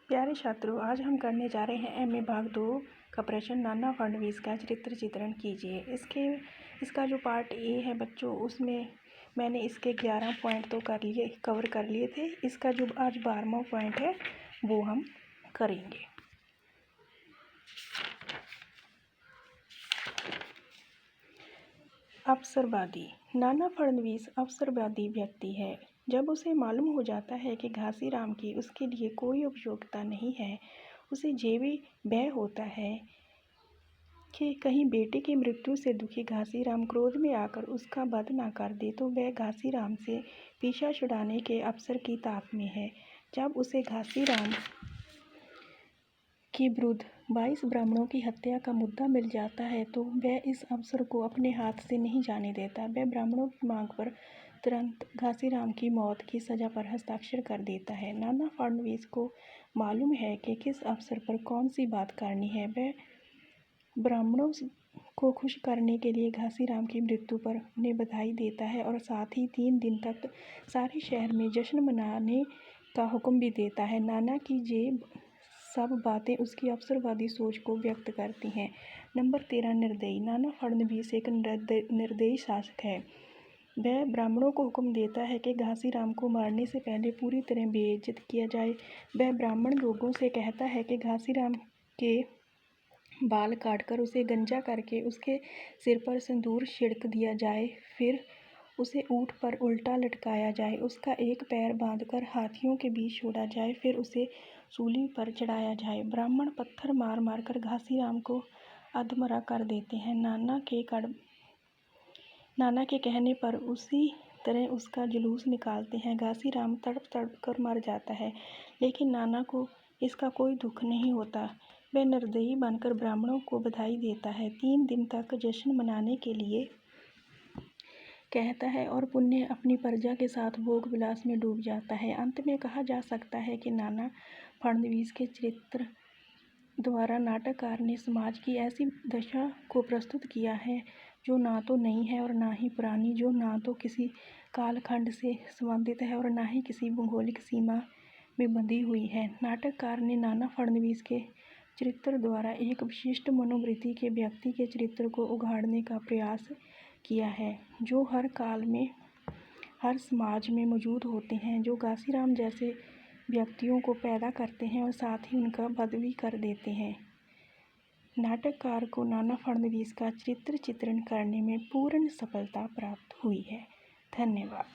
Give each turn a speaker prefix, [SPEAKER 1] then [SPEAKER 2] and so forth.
[SPEAKER 1] प्यारे छात्रों, आज हम करने जा रहे हैं एमए भाग 2 का प्रश्न। नाना फडणवीस का चरित्र चित्रण कीजिए। इसका जो पार्ट ए है बच्चों, उसमें मैंने इसके 11 पॉइंट तो कवर कर लिए थे। इसका जो आज 12वां पॉइंट है वो हम करेंगे। अवसरवादी। नाना फडणवीस अवसरवादी व्यक्ति है। जब उसे मालूम हो जाता है कि घासीराम की उसके लिए कोई उपयोगिता नहीं है, उसे ये भी भय होता है कि कहीं बेटे की मृत्यु से दुखी घासीराम क्रोध में आकर उसका वध न कर दे, तो वह घासीराम से पीछा छुड़ाने के अवसर की ताक में है। जब उसे घासीराम के विरुद्ध 22 ब्राह्मणों की हत्या का मुद्दा मिल जाता है, तो वह इस अवसर को अपने हाथ से नहीं जाने देता। वह ब्राह्मणों की मांग पर तुरंत घासीराम की मौत की सज़ा पर हस्ताक्षर कर देता है। नाना फडणवीस को मालूम है कि किस अवसर पर कौन सी बात करनी है। वह ब्राह्मणों को खुश करने के लिए घासीराम की मृत्यु पर उन्हें बधाई देता है और साथ ही 3 दिन तक सारे शहर में जश्न मनाने का हुक्म भी देता है। नाना की ये सब बातें उसकी अवसरवादी सोच को व्यक्त करती हैं। नंबर 13 निर्दयी। नाना फडणवीस एक निर्दयी शासक है। वह ब्राह्मणों को हुक्म देता है कि घासीराम को मारने से पहले पूरी तरह बेइज्जत किया जाए। वह ब्राह्मण लोगों से कहता है कि घासीराम के बाल काटकर उसे गंजा करके उसके सिर पर सिंदूर छिड़क दिया जाए, फिर उसे ऊँट पर उल्टा लटकाया जाए, उसका एक पैर बांधकर हाथियों के बीच छोड़ा जाए, फिर उसे सूली पर चढ़ाया जाए। ब्राह्मण पत्थर मार मार कर घासीराम को अधमरा कर देते हैं। नाना के कहने पर उसी तरह उसका जुलूस निकालते हैं। घासीराम तड़प तड़प कर मर जाता है, लेकिन नाना को इसका कोई दुख नहीं होता। वह निर्दयी बनकर ब्राह्मणों को बधाई देता है, 3 दिन तक जश्न मनाने के लिए कहता है और पुण्य अपनी प्रजा के साथ भोग विलास में डूब जाता है। अंत में कहा जा सकता है कि नाना फडणवीस के चरित्र द्वारा नाटककार ने समाज की ऐसी दशा को प्रस्तुत किया है जो ना तो नई है और ना ही पुरानी, जो ना तो किसी कालखंड से संबंधित है और ना ही किसी भौगोलिक सीमा में बंधी हुई है। नाटककार ने नाना फडणवीस के चरित्र द्वारा एक विशिष्ट मनोवृत्ति के व्यक्ति के चरित्र को उघाड़ने का प्रयास किया है, जो हर काल में हर समाज में मौजूद होते हैं, जो घासीराम जैसे व्यक्तियों को पैदा करते हैं और साथ ही उनका वध भी कर देते हैं। नाटककार को नाना फडणवीस का चरित्र चित्रण करने में पूर्ण सफलता प्राप्त हुई है। धन्यवाद।